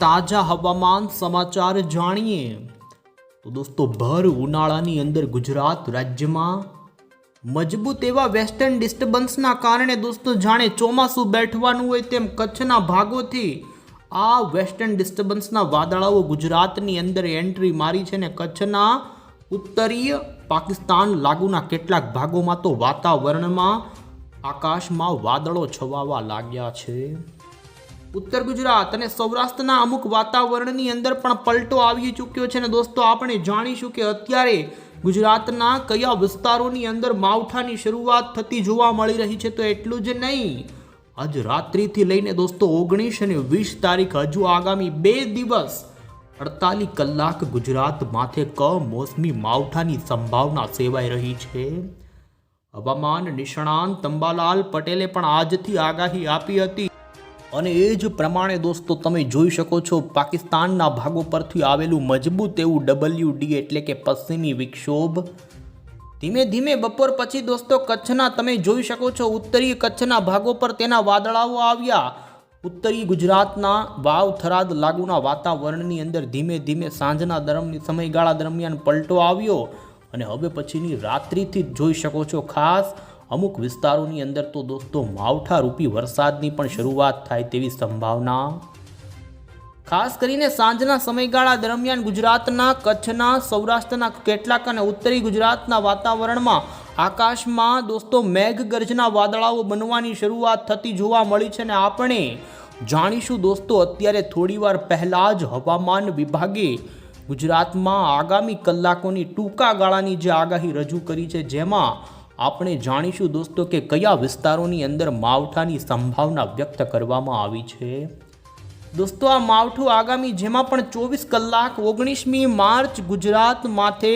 તાજા હવામાન સમાચાર જાણીએ તો દોસ્તો ભર ઉનાળાની અંદર ગુજરાત રાજ્યમાં મજબૂત એવા વેસ્ટર્ન ડિસ્ટર્બન્સના કારણે દોસ્તો જાણે ચોમાસું બેઠવાનું હોય તેમ કચ્છના ભાગોથી આ વેસ્ટર્ન ડિસ્ટર્બન્સના વાદળાઓ ગુજરાતની અંદર એન્ટ્રી મારી છે ને કચ્છના ઉત્તરીય પાકિસ્તાન લાગુના કેટલાક ભાગોમાં તો વાતાવરણમાં આકાશમાં વાદળો છવાવા લાગ્યા છે. ઉત્તર ગુજરાત અને સૌરાષ્ટ્રના અમુક વાતાવરણની અંદર પણ પલટો આવી ચૂક્યો છે ને દોસ્તો આપણે જાણીશું કે અત્યારે ગુજરાતના કયા વિસ્તારોની અંદર માવઠાની શરૂઆત થતી જોવા મળી રહી છે. તો એટલું જ નહીં, આજ રાત્રિથી લઈને દોસ્તો 19 અને 20 તારીખ હજુ આગામી 2 દિવસ 48 કલાક ગુજરાત માથે કમોસમી માવઠાની સંભાવના સેવાઈ રહી છે. હવામાન નિષ્ણાંત અંબાલાલ પટેલે પણ આજથી આગાહી આપી હતી અને એ જ પ્રમાણે દોસ્તો તમે જોઈ શકો છો પાકિસ્તાનના ભાગો પરથી આવેલું મજબૂત એવું WD એટલે કે પશ્ચિમી વિક્ષોભ ધીમે ધીમે બપોર પછી દોસ્તો કચ્છના તમે જોઈ શકો છો ઉત્તરીય કચ્છના ભાગો પર તેના વાદળાઓ આવ્યા. ઉત્તરીય ગુજરાતના વાવ થરાદ લાગુના વાતાવરણની અંદર ધીમે ધીમે સાંજના સમયગાળા દરમિયાન પલટો આવ્યો અને હવે પછીની રાત્રિથી જ જોઈ શકો છો ખાસ અમુક વિસ્તારોની અંદર તો દોસ્તો માવઠા રૂપી વરસાદની પણ શરૂઆત થાય તેવી સંભાવના. ખાસ કરીને સાંજના સમયગાળા દરમિયાન ગુજરાતના કચ્છના સૌરાષ્ટ્રના કેટલાક અને ઉત્તરી ગુજરાતના વાતાવરણમાં આકાશમાં દોસ્તો મેઘગર્જના વાદળાઓ બનવાની શરૂઆત થતી જોવા મળી છે ને આપણે જાણીશું દોસ્તો અત્યારે થોડીવાર પહેલાં જ હવામાન વિભાગે ગુજરાતમાં આગામી કલાકોની ટૂંકા ગાળાની જે આગાહી રજૂ કરી છે જેમાં આપણે જાણીશું દોસ્તો કે કયા વિસ્તારોની અંદર માવઠાની સંભાવના વ્યક્ત કરવામાં આવી છે. દોસ્તો આ માવઠું આગામી જેમાં પણ 24 કલાક 19મી માર્ચ ગુજરાત માથે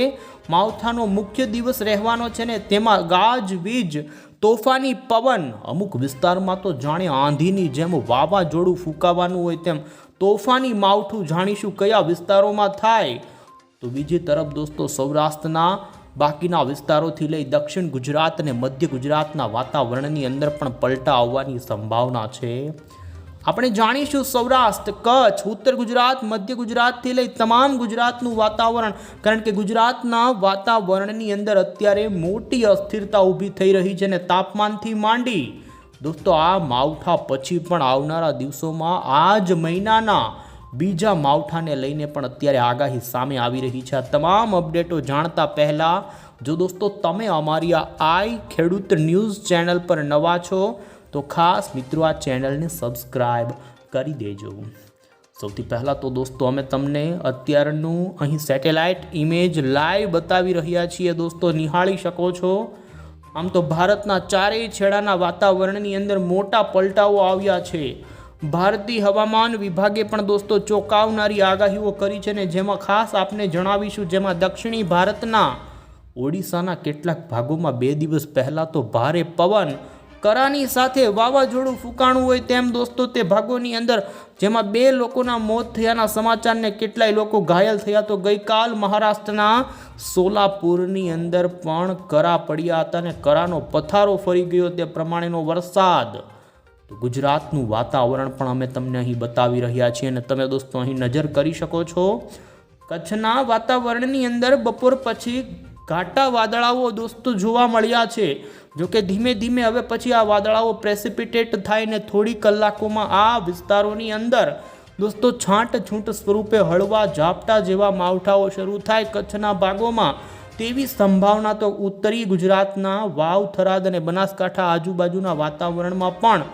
માવઠાનો મુખ્ય દિવસ રહેવાનો છે ને તેમાં ગાજવીજ તોફાની પવન અમુક વિસ્તારમાં તો જાણે આંધીની જેમ વાવાઝોડું ફૂંકાવાનું હોય તેમ તોફાની માવઠું જાણીશું કયા વિસ્તારોમાં થાય. તો બીજી તરફ દોસ્તો સૌરાષ્ટ્રના બાકીના વિસ્તારોથી લઈ દક્ષિણ ગુજરાત અને મધ્ય ગુજરાતના વાતાવરણની અંદર પણ પલટા આવવાની સંભાવના છે. આપણે જાણીશું સૌરાષ્ટ્ર, કચ્છ, ઉત્તર ગુજરાત, મધ્ય ગુજરાતથી લઈ તમામ ગુજરાતનું વાતાવરણ, કારણ કે ગુજરાતના વાતાવરણની અંદર અત્યારે મોટી અસ્થિરતા ઊભી થઈ રહી છે અને તાપમાનથી માંડી દોસ્તો આ માવઠા પછી પણ આવનારા દિવસોમાં આ જ મહિનાના બીજા માવઠાને લઈને પણ અત્યારે આગાહી સામે આવી રહી છે. આ તમામ અપડેટો જાણતા પહેલાં જો દોસ્તો તમે અમારી આ ખેડૂત ન્યૂઝ ચેનલ પર નવા છો તો ખાસ મિત્રો આ ચેનલને સબસ્ક્રાઈબ કરી દેજો. સૌથી પહેલાં તો દોસ્તો અમે તમને અત્યારનું અહીં સેટેલાઇટ ઇમેજ લાઈવ બતાવી રહ્યા છીએ દોસ્તો, નિહાળી શકો છો. આમ તો ભારતના ચારેય છેડાના વાતાવરણની અંદર મોટા પલટાઓ આવ્યા છે. ભારતીય હવામાન વિભાગે પણ દોસ્તો ચોંકાવનારી આગાહીઓ કરી છે ને જેમાં ખાસ આપને જણાવીશું જેમાં દક્ષિણી ભારતના ઓડિશાના કેટલાક ભાગોમાં 2 દિવસ પહેલાં તો ભારે પવન કરાની સાથે વાવાઝોડું ફૂંકાણું હોય તેમ દોસ્તો તે ભાગોની અંદર જેમાં 2 લોકોના મોત થયાના સમાચારને કેટલાય લોકો ઘાયલ થયા. તો ગઈકાલ મહારાષ્ટ્રના સોલાપુરની અંદર પણ કરા પડ્યા હતા અને કરાનો પથારો ફરી ગયો તે પ્રમાણેનો વરસાદ. તો ગુજરાતનું વાતાવરણ પણ અમે તમને અહીં બતાવી રહ્યા છીએ અને તમે દોસ્તો અહીં નજર કરી શકો છો. કચ્છના વાતાવરણની અંદર બપોર પછી ઘાટા વાદળાઓ દોસ્તો જોવા મળ્યા છે. જોકે ધીમે ધીમે હવે પછી આ વાદળાઓ પ્રેસિપિટેટ થાય ને થોડી કલાકોમાં આ વિસ્તારોની અંદર દોસ્તો છાંટછૂંટ સ્વરૂપે હળવા ઝાપટા જેવા માવઠાઓ શરૂ થાય કચ્છના ભાગોમાં તેવી સંભાવના તો ઉત્તરી ગુજરાતના વાવ થરાદ અને બનાસકાંઠા આજુબાજુના વાતાવરણમાં પણ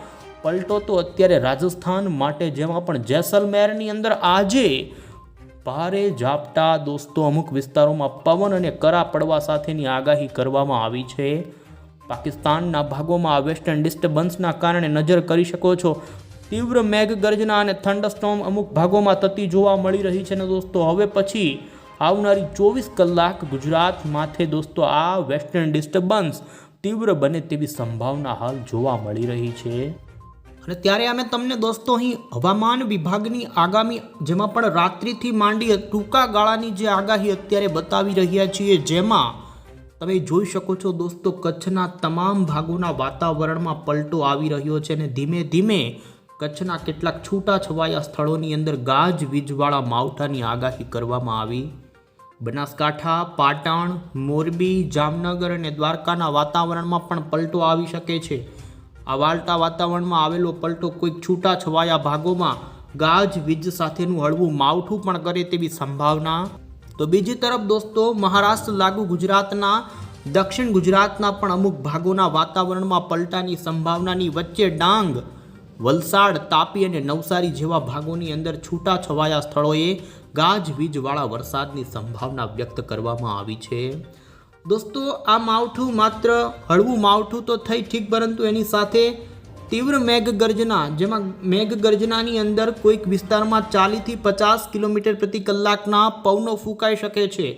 પલટો તો અત્યારે રાજસ્થાન માટે જેમાં પણ જેસલમેરની અંદર આજે ભારે ઝાપટા દોસ્તો અમુક વિસ્તારોમાં પવન અને કરા પડવા સાથેની આગાહી કરવામાં આવી છે. પાકિસ્તાનના ભાગોમાં આ વેસ્ટર્ન ડિસ્ટર્બન્સના કારણે નજર કરી શકો છો તીવ્ર મેઘગર્જના અને થંડરસ્ટોર્મ અમુક ભાગોમાં થતી જોવા મળી રહી છે ને દોસ્તો હવે પછી આવનારી 24 કલાક ગુજરાત માથે દોસ્તો આ વેસ્ટર્ન ડિસ્ટર્બન્સ તીવ્ર બને તેવી સંભાવના હાલ જોવા મળી રહી છે. અને ત્યારે અમે તમને દોસ્તો અહીં હવામાન વિભાગની આગામી જેમાં પણ રાત્રિથી માંડી ટૂંકા ગાળાની જે આગાહી અત્યારે બતાવી રહ્યા છીએ જેમાં તમે જોઈ શકો છો દોસ્તો કચ્છના તમામ ભાગોના વાતાવરણમાં પલટો આવી રહ્યો છે અને ધીમે ધીમે કચ્છના કેટલાક છૂટા છવાયા સ્થળોની અંદર ગાજવીજવાળા માવઠાની આગાહી કરવામાં આવી. બનાસકાંઠા, પાટણ, મોરબી, જામનગર અને દ્વારકાના વાતાવરણમાં પણ પલટો આવી શકે છે. આ વાલટા વાતાવરણમાં આવેલો પલટો કોઈક છૂટા છવાયા ભાગોમાં ગાજવીજ સાથેનું હળવું માવઠું પણ કરે તેવી સંભાવના. તો બીજી તરફ દોસ્તો, મહારાષ્ટ્ર લાગુ ગુજરાતના, દક્ષિણ ગુજરાતના પણ અમુક ભાગોના વાતાવરણમાં પલટાની સંભાવનાની વચ્ચે ડાંગ, વલસાડ, તાપી અને નવસારી જેવા ભાગોની અંદર છૂટા છવાયા સ્થળોએ ગાજવીજવાળા વરસાદની સંભાવના વ્યક્ત કરવામાં આવી છે. દોસ્તો, આ માવઠું માત્ર હળવું માવઠું તો થઈ ઠીક, પરંતુ એની સાથે તીવ્ર મેઘગર્જના, જેમાં મેઘગર્જનાની અંદર કોઈક વિસ્તારમાં 40થી 50 કિલોમીટર પ્રતિ કલાકના પવનો ફૂંકાઈ શકે છે.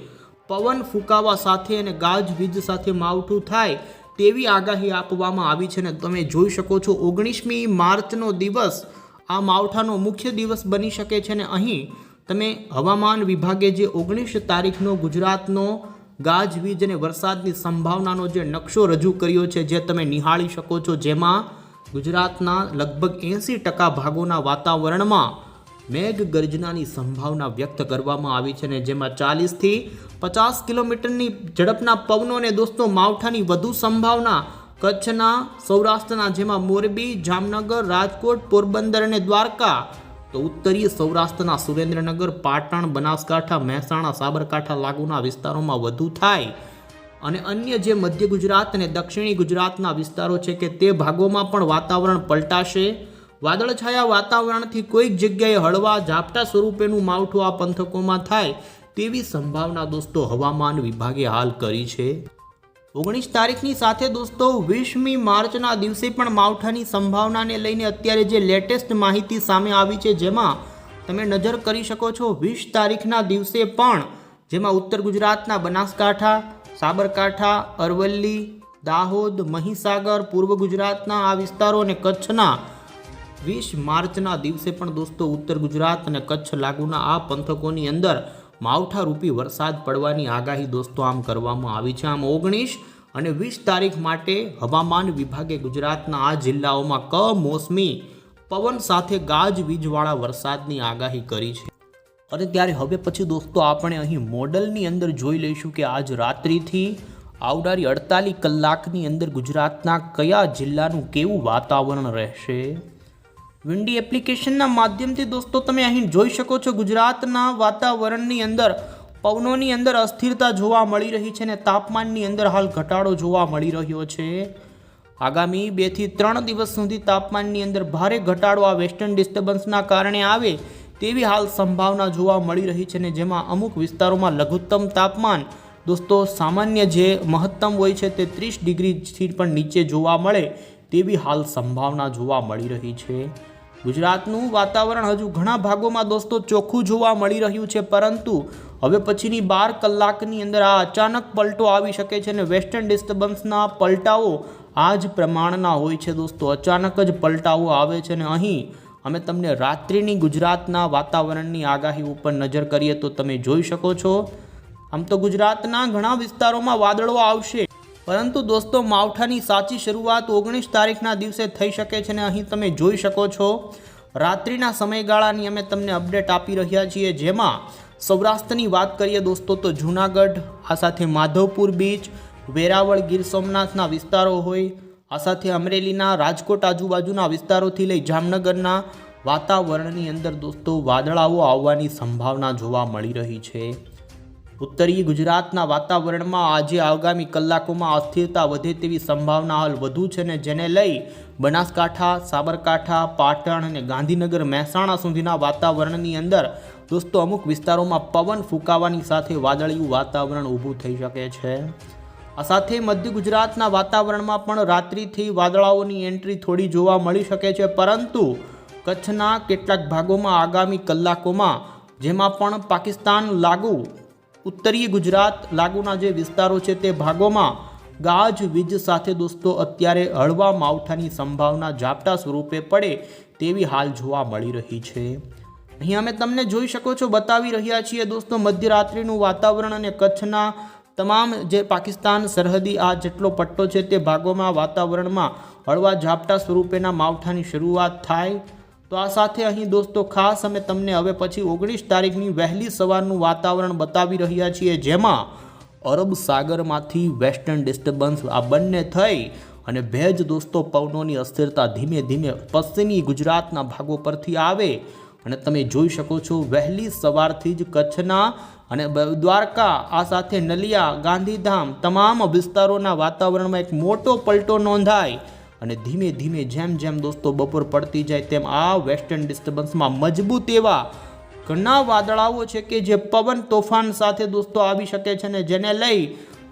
પવન ફૂંકાવા સાથે અને ગાજવીજ સાથે માવઠું થાય તેવી આગાહી આપવામાં આવી છે. ને તમે જોઈ શકો છો 19મી માર્ચનો દિવસ આ માવઠાનો મુખ્ય દિવસ બની શકે છે. ને અહીં તમે હવામાન વિભાગે જે 19 તારીખનો ગુજરાતનો ગાજવીજ અને વરસાદની સંભાવનાનો જે નકશો રજૂ કર્યો છે, જે તમે નિહાળી શકો છો, જેમાં ગુજરાતના લગભગ 80% ભાગોના વાતાવરણમાં મેઘગર્જનાની સંભાવના વ્યક્ત કરવામાં આવી છે. ને જેમાં 40થી 50 કિલોમીટરની ઝડપના પવનોને દોસ્તો માવઠાની વધુ સંભાવના કચ્છના, સૌરાષ્ટ્રના, જેમાં મોરબી, જામનગર, રાજકોટ, પોરબંદર અને દ્વારકા, તો ઉત્તરીય સૌરાષ્ટ્રના સુરેન્દ્રનગર, પાટણ, બનાસકાંઠા, મહેસાણા, સાબરકાંઠા લાગુના વિસ્તારોમાં વધુ થાય અને અન્ય જે મધ્ય ગુજરાત અને દક્ષિણી ગુજરાતના વિસ્તારો છે કે તે ભાગોમાં પણ વાતાવરણ પલટાશે. વાદળછાયા વાતાવરણથી કોઈક જગ્યાએ હળવા ઝાપટા સ્વરૂપેનું માવઠું આ પંથકોમાં થાય તેવી સંભાવના દોસ્તો હવામાન વિભાગે હાલ કરી છે. 19 તારીખની સાથે દોસ્તો 20મી માર્ચના દિવસે પણ માવઠાની સંભાવનાને લઈને અત્યારે જે લેટેસ્ટ માહિતી સામે આવી છે, જેમાં તમે નજર કરી શકો છો 20 તારીખના દિવસે પણ, જેમાં ઉત્તર ગુજરાતના બનાસકાંઠા, સાબરકાંઠા, અરવલ્લી, દાહોદ, મહીસાગર, પૂર્વ ગુજરાતના આ વિસ્તારો અને કચ્છના 20 માર્ચના દિવસે પણ દોસ્તો ઉત્તર ગુજરાત અને કચ્છ લાગુના આ પંથકોની અંદર માવઠારૂપી વરસાદ પડવાની આગાહી દોસ્તો આમ કરવામાં આવી છે. આમ 19 અને 20 તારીખ માટે હવામાન વિભાગે ગુજરાતના આ જિલ્લાઓમાં કમોસમી પવન સાથે ગાજવીજવાળા વરસાદની આગાહી કરી છે. અને ત્યારે હવે પછી દોસ્તો આપણે અહીં મોડલની અંદર જોઈ લઈશું કે આજ રાત્રિથી આવનારી 48 કલાકની અંદર ગુજરાતના કયા જિલ્લાનું કેવું વાતાવરણ રહેશે. વિન્ડી એપ્લિકેશનના માધ્યમથી દોસ્તો તમે અહીં જોઈ શકો છો ગુજરાતના વાતાવરણની અંદર પવનોની અંદર અસ્થિરતા જોવા મળી રહી છે અને તાપમાનની અંદર હાલ ઘટાડો જોવા મળી રહ્યો છે. આગામી 2 થી 3 દિવસ સુધી તાપમાનની અંદર ભારે ઘટાડો આ વેસ્ટર્ન ડિસ્ટર્બન્સના કારણે આવે તેવી હાલ સંભાવના જોવા મળી રહી છે. ને જેમાં અમુક વિસ્તારોમાં લઘુત્તમ તાપમાન દોસ્તો સામાન્ય જે મહત્તમ હોય છે તે 30 ડિગ્રીથી પણ નીચે જોવા મળે તેવી હાલ સંભાવના જોવા મળી રહી છે. ગુજરાતનું વાતાવરણ હજુ ઘણા ભાગોમાં દોસ્તો ચોખ્ખું જોવા મળી રહ્યું છે, પરંતુ હવે પછીની 12 કલાકની અંદર આ અચાનક પલટો આવી શકે છે અને વેસ્ટર્ન ડિસ્ટર્બન્સના પલટાઓ આ જ પ્રમાણના હોય છે દોસ્તો. અચાનક જ પલટાઓ આવે છે. અને અહીં અમે તમને રાત્રિની ગુજરાતના વાતાવરણની આગાહી ઉપર નજર કરીએ તો તમે જોઈ શકો છો, આમ તો ગુજરાતના ઘણા વિસ્તારોમાં વાદળો આવશે, પરંતુ દોસ્તો માવઠાની સાચી શરૂઆત 19 તારીખના દિવસે થઈ શકે છે. અને અહીં તમે જોઈ શકો છો રાત્રિના સમયગાળાની અમે તમને અપડેટ આપી રહ્યા છીએ, જેમાં સૌરાષ્ટ્રની વાત કરીએ દોસ્તો તો જૂનાગઢ, આ સાથે માધવપુર બીચ, વેરાવળ, ગીર સોમનાથના વિસ્તારો હોય, આ સાથે અમરેલીના, રાજકોટ આજુબાજુના વિસ્તારોથી લઈ જામનગરના વાતાવરણની અંદર દોસ્તો વાદળાઓ આવવાની સંભાવના જોવા મળી રહી છે. ઉત્તરીય ગુજરાતના વાતાવરણમાં આજે આગામી કલાકોમાં અસ્થિરતા વધે તેવી સંભાવના હાલ વધુ છે ને જેને લઈ બનાસકાંઠા, સાબરકાંઠા, પાટણ અને ગાંધીનગર, મહેસાણા સુધીના વાતાવરણની અંદર દોસ્તો અમુક વિસ્તારોમાં પવન ફૂંકાવાની સાથે વાદળિયું વાતાવરણ ઊભું થઈ શકે છે. આ સાથે મધ્ય ગુજરાતના વાતાવરણમાં પણ રાત્રિથી વાદળાઓની એન્ટ્રી થોડી જોવા મળી શકે છે, પરંતુ કચ્છના કેટલાક ભાગોમાં આગામી કલાકોમાં, જેમાં પણ પાકિસ્તાન લાગુ ઉત્તરીય ગુજરાત લાગુના જે વિસ્તારો છે તે ભાગોમાં ગાજવીજ સાથે દોસ્તો અત્યારે હળવા માવઠાની સંભાવના ઝાપટા સ્વરૂપે પડે તેવી હાલ જોવા મળી રહી છે. અહીં અમે તમને જોઈ શકો છો બતાવી રહ્યા છીએ દોસ્તો મધ્યરાત્રિનું વાતાવરણ અને કચ્છના તમામ જે પાકિસ્તાન સરહદી આ જેટલો પટ્ટો છે તે ભાગોમાં વાતાવરણમાં હળવા ઝાપટા સ્વરૂપેના માવઠાની શરૂઆત થાય તો આ સાથે અહીં દોસ્તો ખાસ અમે તમને હવે પછી 19 તારીખની વહેલી સવારનું વાતાવરણ બતાવી રહ્યા છીએ, જેમાં અરબ સાગરમાંથી વેસ્ટર્ન ડિસ્ટર્બન્સ આ બંને થઈ અને ભેજ દોસ્તો પવનોની અસ્થિરતા ધીમે ધીમે પશ્ચિમી ગુજરાતના ભાગો પરથી આવે અને તમે જોઈ શકો છો વહેલી સવારથી જ કચ્છના અને દ્વારકા આ સાથે નલિયા, ગાંધીધામ તમામ વિસ્તારોના વાતાવરણમાં એક મોટો પલટો નોંધાય અને ધીમે ધીમે જેમ જેમ દોસ્તો બપોર પડતી જાય તેમ આ વેસ્ટર્ન ડિસ્ટર્બન્સમાં મજબૂત એવા ઘણા વાદળાઓ છે કે જે પવન તોફાન સાથે દોસ્તો આવી શકે છે અને જેને લઈ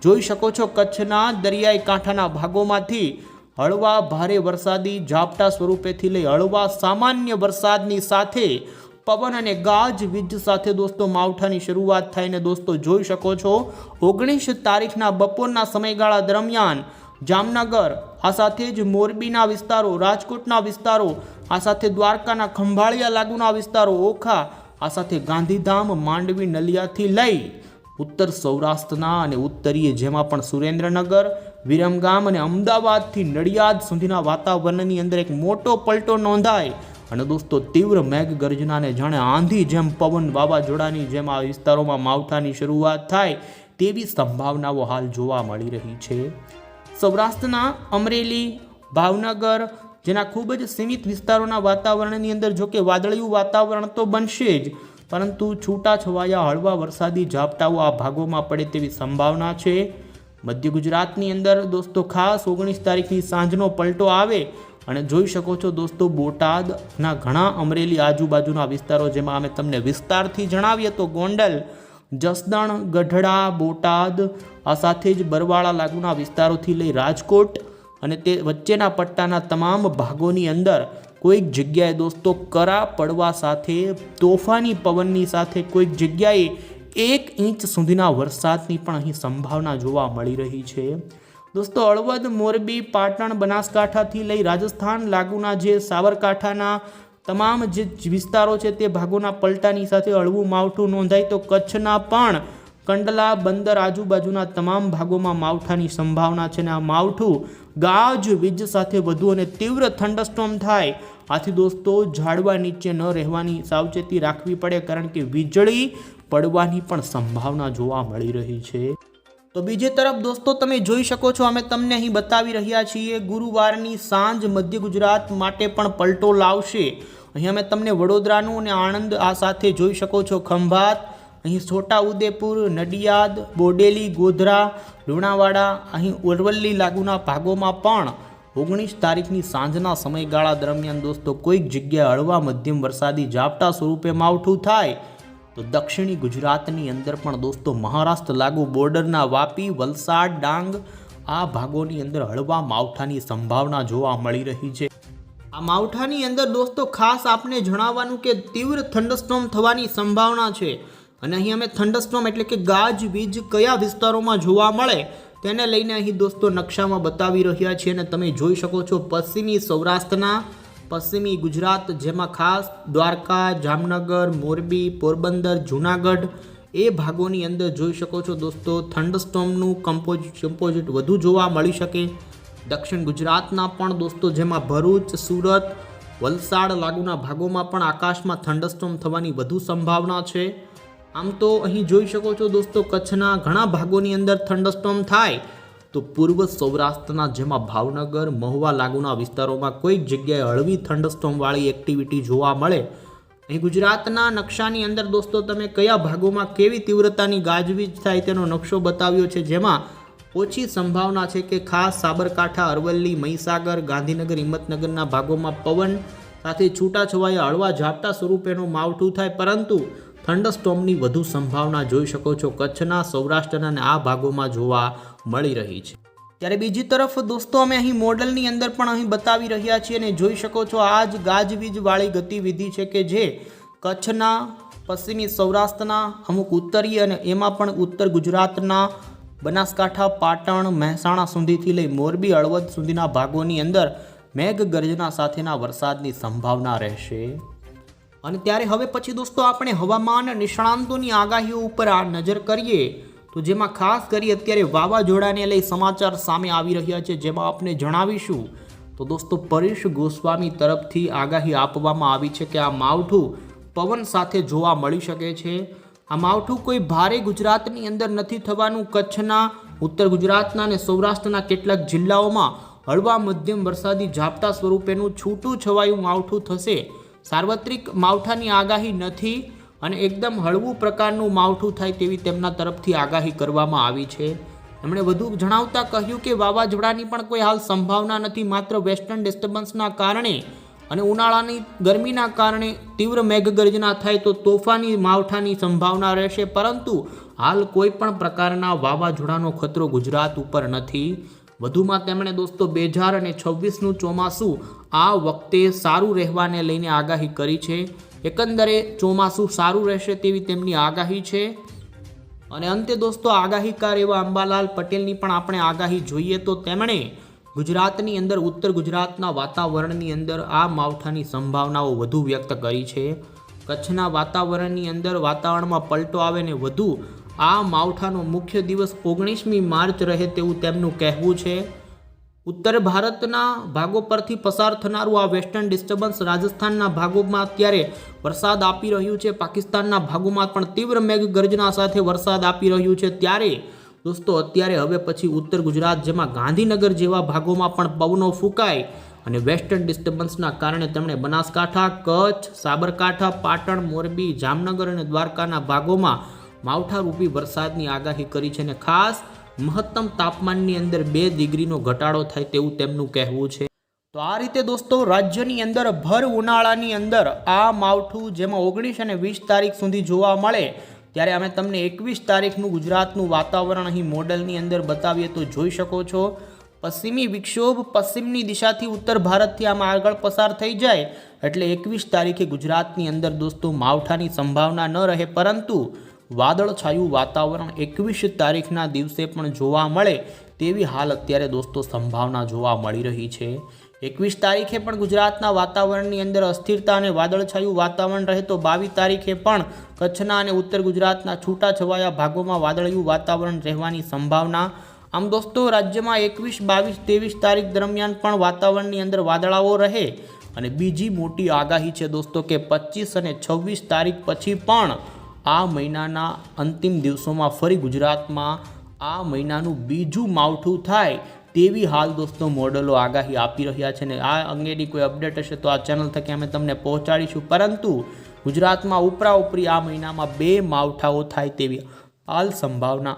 જોઈ શકો છો કચ્છના દરિયાઈ કાંઠાના ભાગોમાંથી હળવા ભારે વરસાદી ઝાપટા સ્વરૂપેથી લઈ હળવા સામાન્ય વરસાદની સાથે પવન અને ગાજવીજ સાથે દોસ્તો માવઠાની શરૂઆત થઈને દોસ્તો જોઈ શકો છો 19 તારીખના બપોરના સમયગાળા દરમિયાન જામનગર આ સાથે જ મોરબીના વિસ્તારો, રાજકોટના વિસ્તારો આ સાથે દ્વારકાના ખંભાળિયા લાગુના વિસ્તારો, ઓખા આ સાથે ગાંધીધામ, માંડવી, નલિયાથી લઈ ઉત્તર સૌરાષ્ટ્રના અને ઉત્તરીય જેમાં પણ સુરેન્દ્રનગર, વિરમગામ અને અમદાવાદથી નડિયાદ સુધીના વાતાવરણની અંદર એક મોટો પલટો નોંધાય અને દોસ્તો તીવ્ર મેઘગર્જનાને જાણે આંધી જેમ પવન વાવાઝોડાની જેમ આ વિસ્તારોમાં માવઠાની શરૂઆત થાય તેવી સંભાવનાઓ હાલ જોવા મળી રહી છે. સૌરાષ્ટ્રના અમરેલી, ભાવનગર જેના ખૂબ જ સીમિત વિસ્તારોના વાતાવરણની અંદર જોકે વાદળિયું વાતાવરણ તો બનશે જ, પરંતુ છૂટાછવાયા હળવા વરસાદી ઝાપટાઓ આ ભાગોમાં પડે તેવી સંભાવના છે. મધ્ય ગુજરાતની અંદર દોસ્તો ખાસ 19 તારીખની સાંજનો પલટો આવે અને જોઈ શકો છો દોસ્તો બોટાદના ઘણા અમરેલી આજુબાજુના વિસ્તારો જેમાં અમે તમને વિસ્તારથી જણાવીએ તો ગોંડલ, જસદણ, ગઢડા, બોટાદ આ સાથે જ બરવાળા લાગુના વિસ્તારોથી લઈ રાજકોટ અને તે વચ્ચેના પટ્ટાના તમામ ભાગોની અંદર કોઈક જગ્યાએ દોસ્તો કરા પડવા સાથે તોફાની પવનની સાથે કોઈક જગ્યાએ 1 ઇંચ સુધીના વરસાદની પણ અહીં સંભાવના જોવા મળી રહી છે. દોસ્તો હળવદ, મોરબી, પાટણ, બનાસકાંઠાથી લઈ રાજસ્થાન લાગુના જે સાબરકાંઠાના તમામ જે વિસ્તારો છે તે ભાગોના પલટાની સાથે હળવું માવઠું નોંધાય તો કચ્છના પણ કંડલા, બંદર આજુબાજુના તમામ ભાગોમાં માવઠાની સંભાવના છે અને આ માવઠું ગાજવીજ સાથે વધુ અને તીવ્ર થંડરસ્ટોર્મ થાય. આથી દોસ્તો ઝાડવા નીચે ન રહેવાની સાવચેતી રાખવી પડે કારણ કે વીજળી પડવાની પણ સંભાવના જોવા મળી રહી છે. તો બીજી તરફ દોસ્તો તમે જોઈ શકો છો અમે તમને અહીં બતાવી રહ્યા છીએ ગુરુવારની સાંજ મધ્ય ગુજરાત માટે પણ પલટો લાવશે. અહીં અમે તમને વડોદરાનું અને આણંદ આ સાથે જોઈ શકો છો ખંભાત, અહીં છોટાઉદેપુર, નડિયાદ, બોડેલી, ગોધરા, લુણાવાડા, અહીં અરવલ્લી લાગુના ભાગોમાં પણ 19 તારીખની સાંજના સમયગાળા દરમિયાન દોસ્તો કોઈક જગ્યાએ હળવા મધ્યમ વરસાદી ઝાપટા સ્વરૂપે માવઠું થાય તો દક્ષિણી ગુજરાતની અંદર પણ દોસ્તો મહારાષ્ટ્ર લાગુ બોર્ડરના વાપી, વલસાડ, ડાંગ આ ભાગોની અંદર હળવા માવઠાની સંભાવના જોવા મળી રહી છે. આ માવઠાની અંદર દોસ્તો ખાસ આપને જણાવવાનું કે તીવ્ર થંડરસ્ટોર્મ થવાની સંભાવના છે અને અહીં અમે થંડરસ્ટોર્મ એટલે કે ગાજવીજ કયા વિસ્તારોમાં જોવા મળે તેને લઈને અહીં દોસ્તો નકશામાં બતાવી રહ્યા છીએ અને તમે જોઈ શકો છો પશ્ચિમી સૌરાષ્ટ્રના, પશ્ચિમી ગુજરાત જેમાં ખાસ દ્વારકા, જામનગર, મોરબી, પોરબંદર, જૂનાગઢ એ ભાગોની અંદર જોઈ શકો છો દોસ્તો થંડરસ્ટોર્મનું કમ્પોઝિટ વધુ જોવા મળી શકે. દક્ષિણ ગુજરાતના પણ દોસ્તો જેમાં ભરૂચ, સુરત, વલસાડ લાગુના ભાગોમાં પણ આકાશમાં થંડરસ્ટોર્મ થવાની વધુ સંભાવના છે. આમ તો અહીં જોઈ શકો છો દોસ્તો કચ્છના ઘણા ભાગોની અંદર થંડરસ્ટોર્મ થાય તો પૂર્વ સૌરાષ્ટ્રના જેમાં ભાવનગર, મહુવા લાગુના વિસ્તારોમાં કોઈક જગ્યાએ હળવી થંડરસ્ટોર્મવાળી એક્ટિવિટી જોવા મળે. અહીં ગુજરાતના નકશાની અંદર દોસ્તો તમે કયા ભાગોમાં કેવી તીવ્રતાની ગાજવીજ થાય તેનો નકશો બતાવ્યો છે જેમાં ઓછી સંભાવના છે કે ખાસ સાબરકાંઠા, અરવલ્લી, મહીસાગર, ગાંધીનગર, હિંમતનગરના ભાગોમાં પવન સાથે છૂટાછવાયા હળવા ઝાપટા સ્વરૂપેનું માવઠું થાય પરંતુ થંડરસ્ટોર્મની વધુ સંભાવના જોઈ શકો છો કચ્છના, સૌરાષ્ટ્રના અને આ ભાગોમાં જોવા મળી રહી છે. ત્યારે બીજી તરફ દોસ્તો અમે અહીં મોડલની અંદર પણ અહીં બતાવી રહ્યા છીએ અને જોઈ શકો છો આ જ ગાજવીજવાળી ગતિવિધિ છે કે જે કચ્છના, પશ્ચિમી સૌરાષ્ટ્રના, અમુક ઉત્તરીય અને એમાં પણ ઉત્તર ગુજરાતના બનાસકાંઠા, પાટણ, મહેસાણા સુધીથી લઈ મોરબી, હળવદ સુધીના ભાગોની અંદર મેઘગર્જના સાથેના વરસાદની સંભાવના રહેશે. અને ત્યારે હવે પછી દોસ્તો આપણે હવામાન નિષ્ણાંતોની આગાહીઓ ઉપર આ નજર કરીએ તો જેમાં ખાસ કરી અત્યારે વાવાઝોડાને લઈ સમાચાર સામે આવી રહ્યા છે જેમાં આપણે જણાવીશું તો દોસ્તો પરેશ ગોસ્વામી તરફથી આગાહી આપવામાં આવી છે કે આ માવઠું પવન સાથે જોવા મળી શકે છે. આ માવઠું કોઈ ભારે ગુજરાતની અંદર નથી થવાનું. કચ્છના, ઉત્તર ગુજરાતના અને સૌરાષ્ટ્રના કેટલાક જિલ્લાઓમાં હળવા મધ્યમ વરસાદી ઝાપટા સ્વરૂપેનું છૂટું છવાયું માવઠું થશે. સાર્વત્રિક માવઠાની આગાહી નથી અને એકદમ હળવું પ્રકારનું માવઠું થાય તેવી તેમના તરફથી આગાહી કરવામાં આવી છે. એમણે વધુ જણાવતા કહ્યું કે વાવાઝોડાની પણ કોઈ હાલ સંભાવના નથી. માત્ર વેસ્ટર્ન ડિસ્ટર્બન્સના કારણે અને ઉનાળાની ગરમીના કારણે તીવ્ર મેઘગર્જના થાય તો તોફાની માવઠાની સંભાવના રહેશે, પરંતુ હાલ કોઈ પણ પ્રકારના વાવાઝોડાનો ખતરો ગુજરાત ઉપર નથી. વધુમાં તેમણે દોસ્તો 2026નું ચોમાસું આ વખતે સારું રહેવાને લઈને આગાહી કરી છે. એકંદરે ચોમાસું સારું રહેશે તેવી તેમની આગાહી છે. અને અંતે દોસ્તો આગાહીકાર એવા અંબાલાલ પટેલની પણ આપણે આગાહી જોઈએ તો તેમણે ગુજરાતની અંદર, ઉત્તર ગુજરાતના વાતાવરણની અંદર આ માવઠાની સંભાવનાઓ વધુ વ્યક્ત કરી છે. કચ્છના વાતાવરણની અંદર વાતાવરણમાં પલટો આવે ને વધુ આ માવઠાનો મુખ્ય દિવસ 19મી માર્ચ રહે તેવું તેમનું કહેવું છે. ઉત્તર ભારતના ભાગો પરથી પસાર થનારું આ વેસ્ટર્ન ડિસ્ટર્બન્સ રાજસ્થાનના ભાગોમાં અત્યારે વરસાદ આપી રહ્યું છે. પાકિસ્તાનના ભાગોમાં પણ તીવ્ર મેઘગર્જના સાથે વરસાદ આપી રહ્યું છે. ત્યારે દોસ્તો અત્યારે હવે પછી ઉત્તર ગુજરાત, જેમાં ગાંધીનગર જેવા ભાગોમાં પણ પવનો ફૂંકાય અને વેસ્ટર્ન ડિસ્ટર્બન્સના કારણે તેમણે બનાસકાંઠા, કચ્છ, સાબરકાંઠા, પાટણ, મોરબી, જામનગર અને દ્વારકાના ભાગોમાં માવઠારૂપી વરસાદની આગાહી કરી છે. અને ખાસ મહત્તમ તાપમાનની અંદર 2 ડિગ્રીનો ઘટાડો થાય તેવું તેમનું કહેવું છે. તો આ રીતે દોસ્તો રાજ્યની અંદર ભર ઉનાળાની અંદર આ માવઠું જેમાં 19 અને 20 તારીખ સુધી જોવા મળે, ત્યારે અમે તમને 21 તારીખનું ગુજરાતનું વાતાવરણ અહીં મોડલની અંદર બતાવીએ તો જોઈ શકો છો. પશ્ચિમી વિક્ષોભ પશ્ચિમની દિશાથી ઉત્તર ભારતથી આમાં આગળ પસાર થઈ જાય એટલે 21 તારીખે ગુજરાતની અંદર દોસ્તો માવઠાની સંભાવના ન રહે, પરંતુ વાદળછાયું વાતાવરણ 21 તારીખના દિવસે પણ જોવા મળે તેવી હાલ અત્યારે દોસ્તો સંભાવના જોવા મળી રહી છે. 21 તારીખે પણ ગુજરાતના વાતાવરણની અંદર અસ્થિરતા અને વાદળછાયું વાતાવરણ રહે તો 22 તારીખે પણ કચ્છના અને ઉત્તર ગુજરાતના છૂટાછવાયા ભાગોમાં વાદળિયું વાતાવરણ રહેવાની સંભાવના. આમ દોસ્તો રાજ્યમાં 21, 22, 23 તારીખ દરમિયાન પણ વાતાવરણની અંદર વાદળાઓ રહે. અને બીજી મોટી આગાહી છે દોસ્તો કે 25 અને 26 તારીખ પછી પણ આ મહિનાના અંતિમ દિવસોમાં ફરી ગુજરાતમાં આ મહિનાનું બીજું માવઠું થાય તેવી હાલ દોસ્તો મોડલો આગાહી આપી રહ્યા છે. ને આ અંગેની કોઈ અપડેટ હશે તો આ ચેનલ થકી અમે તમને પહોંચાડીશું, પરંતુ ગુજરાતમાં ઉપરાઉપરી આ મહિનામાં 2 માવઠાઓ થાય તેવી હાલ સંભાવના